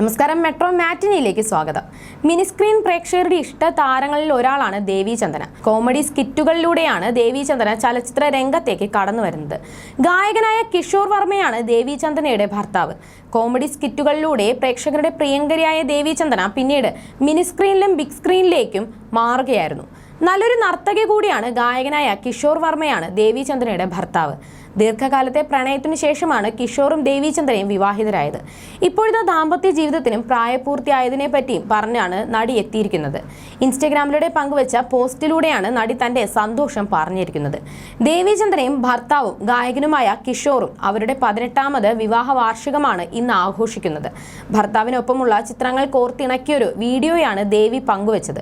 നമസ്കാരം, മെട്രോ മാറ്റിനിയിലേക്ക് സ്വാഗതം. മിനിസ്ക്രീൻ പ്രേക്ഷകരുടെ ഇഷ്ട താരങ്ങളിൽ ഒരാളാണ് ദേവി ചന്ദന. കോമഡി സ്കിറ്റുകളിലൂടെയാണ് ദേവി ചന്ദന ചലച്ചിത്ര രംഗത്തേക്ക് കടന്നു വരുന്നത്. ഗായകനായ കിഷോർ വർമ്മയാണ് ദേവി ചന്ദനയുടെ ഭർത്താവ്. കോമഡി സ്കിറ്റുകളിലൂടെ പ്രേക്ഷകരുടെ പ്രിയങ്കരിയായ ദേവി ചന്ദന പിന്നീട് മിനിസ്ക്രീനിലും ബിഗ് സ്ക്രീനിലേക്കും മാറുകയായിരുന്നു. നല്ലൊരു നർത്തകി കൂടിയാണ് ഗായകനായ കിഷോർ വർമ്മയാണ് ദേവി ചന്ദനയുടെ ഭർത്താവ്. ദീർഘകാലത്തെ പ്രണയത്തിനു ശേഷമാണ് കിഷോറും ദേവി ചന്ദനയും വിവാഹിതരായത്. ഇപ്പോഴത്തെ ദാമ്പത്യ ജീവിതത്തിനും പ്രായപൂർത്തിയായതിനെ പറ്റിയും പറഞ്ഞാണ് നടി എത്തിയിരിക്കുന്നത്. ഇൻസ്റ്റഗ്രാമിലൂടെ പങ്കുവച്ച പോസ്റ്റിലൂടെയാണ് നടി തന്റെ സന്തോഷം പറഞ്ഞിരിക്കുന്നത്. ദേവി ചന്ദനയും ഭർത്താവും ഗായകനുമായ കിഷോറും അവരുടെ 18ാമത് വിവാഹ വാർഷികമാണ് ഇന്ന് ആഘോഷിക്കുന്നത്. ഭർത്താവിനൊപ്പമുള്ള ചിത്രങ്ങൾ കോർത്തിണക്കിയൊരു വീഡിയോയാണ് ദേവി പങ്കുവച്ചത്.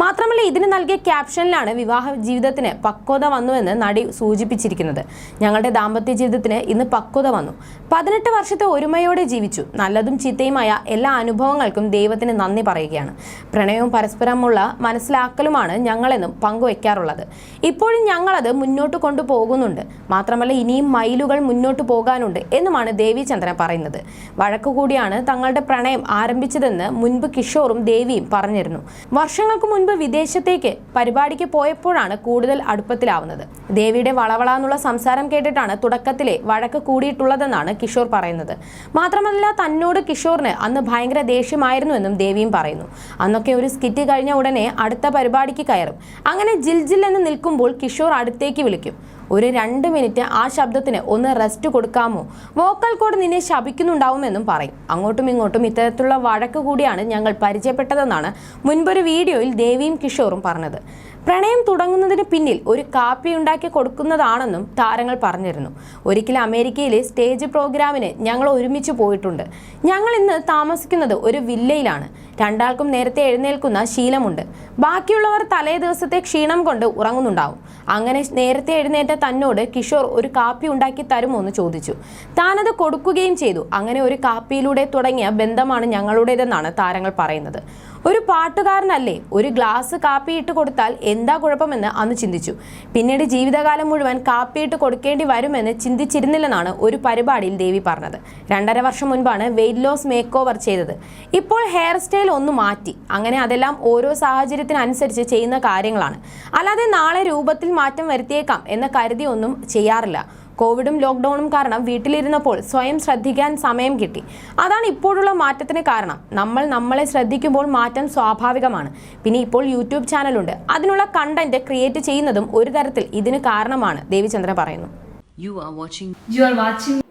മാത്രമല്ല, ഇതിന് നൽകിയ ക്യാപ്ഷനിലാണ് വിവാഹ ജീവിതത്തിന് പക്വത വന്നുവെന്ന് നടി സൂചിപ്പിച്ചിരിക്കുന്നത്. ഞങ്ങളുടെ ദാമ്പത്യ ജീവിതത്തിന് ഇന്ന് പക്വത വന്നു. 18 വർഷത്തെ ഒരുമയോടെ ജീവിച്ചു. നല്ലതും ചീത്തയുമായ എല്ലാ അനുഭവങ്ങൾക്കും ദൈവത്തിന് നന്ദി പറയുകയാണ്. പ്രണയവും പരസ്പരമുള്ള മനസ്സിലാക്കലുമാണ് ഞങ്ങളെന്നും പങ്കുവെക്കാറുള്ളത്. ഇപ്പോഴും ഞങ്ങളത് മുന്നോട്ട് കൊണ്ടുപോകുന്നുണ്ട്. മാത്രമല്ല, ഇനിയും മൈലുകൾ മുന്നോട്ട് പോകാനുണ്ട് എന്നുമാണ് ദേവി ചന്ദന പറയുന്നത്. വഴക്കുകൂടിയാണ് തങ്ങളുടെ പ്രണയം ആരംഭിച്ചതെന്ന് മുൻപ് കിഷോറും ദേവിയും പറഞ്ഞിരുന്നു. വർഷങ്ങൾക്ക് മുൻപ് വിദേശത്തേക്ക് പരിപാടിക്ക് പോയപ്പോഴാണ് കൂടുതൽ അടുപ്പത്തിലാവുന്നത്. ദേവിയുടെ വളവളാന്നുള്ള സംസാരം കേട്ടിട്ടാണ് തുടക്കത്തിലെ വഴക്ക് കൂടിയിട്ടുള്ളതെന്നാണ് കിഷോർ പറയുന്നത്. മാത്രമല്ല, തന്നോട് കിഷോറിന് അന്ന് ഭയങ്കര ദേഷ്യമായിരുന്നുവെന്നും ദേവിയും പറയുന്നു. അന്നൊക്കെ ഒരു സ്കിറ്റ് കഴിഞ്ഞ ഉടനെ അടുത്ത പരിപാടിക്ക് കയറും. അങ്ങനെ ജിൽ ജിൽ എന്ന് നിൽക്കുമ്പോൾ കിഷോർ അടുത്തേക്ക് വിളിക്കും. ഒരു 2 മിനിറ്റ് ആ ശബ്ദത്തിന് ഒന്ന് റെസ്റ്റ് കൊടുക്കാമോ, വോക്കൽ കോഡ് നിന്നെ ശപിക്കുന്നുണ്ടാവുമെന്നും പറയും. അങ്ങോട്ടും ഇങ്ങോട്ടും ഇത്തരത്തിലുള്ള വഴക്ക് കൂടിയാണ് ഞങ്ങൾ പരിചയപ്പെട്ടതെന്നാണ് മുൻപൊരു വീഡിയോയിൽ ദേവിയും കിഷോറും പറഞ്ഞത്. പ്രണയം തുടങ്ങുന്നതിന് പിന്നിൽ ഒരു കാപ്പി ഉണ്ടാക്കി കൊടുക്കുന്നതാണെന്നും താരങ്ങൾ പറഞ്ഞിരുന്നു. ഒരിക്കൽ അമേരിക്കയിലെ സ്റ്റേജ് പ്രോഗ്രാമിന് ഞങ്ങൾ ഒരുമിച്ച് പോയിട്ടുണ്ട്. ഞങ്ങൾ ഇന്ന് താമസിക്കുന്നത് ഒരു വില്ലയിലാണ്. രണ്ടാൾക്കും നേരത്തെ എഴുന്നേൽക്കുന്ന ശീലമുണ്ട്. ബാക്കിയുള്ളവർ തലേ ദിവസത്തെ ക്ഷീണം കൊണ്ട് ഉറങ്ങുന്നുണ്ടാവും. അങ്ങനെ നേരത്തെ എഴുന്നേറ്റ തന്നോട് കിഷോർ ഒരു കാപ്പി ഉണ്ടാക്കി തരുമോ എന്ന് ചോദിച്ചു. താനത് കൊടുക്കുകയും ചെയ്തു. അങ്ങനെ ഒരു കാപ്പിയിലൂടെ തുടങ്ങിയ ബന്ധമാണ് ഞങ്ങളുടേതെന്നാണ് താരങ്ങൾ പറയുന്നത്. ഒരു പാട്ടുകാരനല്ലേ, ഒരു ഗ്ലാസ് കാപ്പി ഇട്ട് കൊടുത്താൽ എന്താ കുഴപ്പമെന്ന് അന്ന് ചിന്തിച്ചു. പിന്നീട് ജീവിതകാലം മുഴുവൻ കാപ്പിയിട്ട് കൊടുക്കേണ്ടി വരുമെന്ന് ചിന്തിച്ചിരുന്നില്ലെന്നാണ് ഒരു പരിപാടിയിൽ ദേവി പറഞ്ഞത്. 2.5 വർഷം മുൻപാണ് വെയ്റ്റ് ലോസ് മേക്ക് ഓവർ ചെയ്തത്. ഇപ്പോൾ ഹെയർ സ്റ്റൈൽ ഒന്ന് മാറ്റി. അങ്ങനെ അതെല്ലാം ഓരോ സാഹചര്യത്തിനനുസരിച്ച് ചെയ്യുന്ന കാര്യങ്ങളാണ്. അല്ലാതെ നാളെ രൂപത്തിൽ മാറ്റം വരുത്തിയേക്കാം എന്ന് കരുതി ഒന്നും ചെയ്യാറില്ല. കോവിഡും ലോക്ക്ഡൌണും കാരണം വീട്ടിലിരുന്നപ്പോൾ സ്വയം ശ്രദ്ധിക്കാൻ സമയം കിട്ടി. അതാണ് ഇപ്പോഴുള്ള മാറ്റത്തിന് കാരണം. നമ്മൾ നമ്മളെ ശ്രദ്ധിക്കുമ്പോൾ മാറ്റം സ്വാഭാവികമാണ്. പിന്നെ ഇപ്പോൾ യൂട്യൂബ് ചാനലുണ്ട്. അതിനുള്ള കണ്ടന്റ് ക്രിയേറ്റ് ചെയ്യുന്നതും ഒരു തരത്തിൽ ഇതിന് കാരണമാണ്, ദേവി ചന്ദ്ര പറയുന്നു.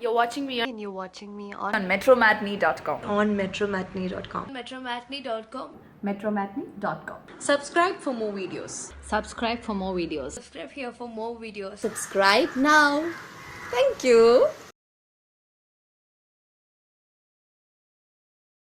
You're watching me on metromatney.com. metromatney.com. metromatney.com. Subscribe for more videos. Subscribe for more videos. Subscribe here for more videos. Subscribe now. Thank you.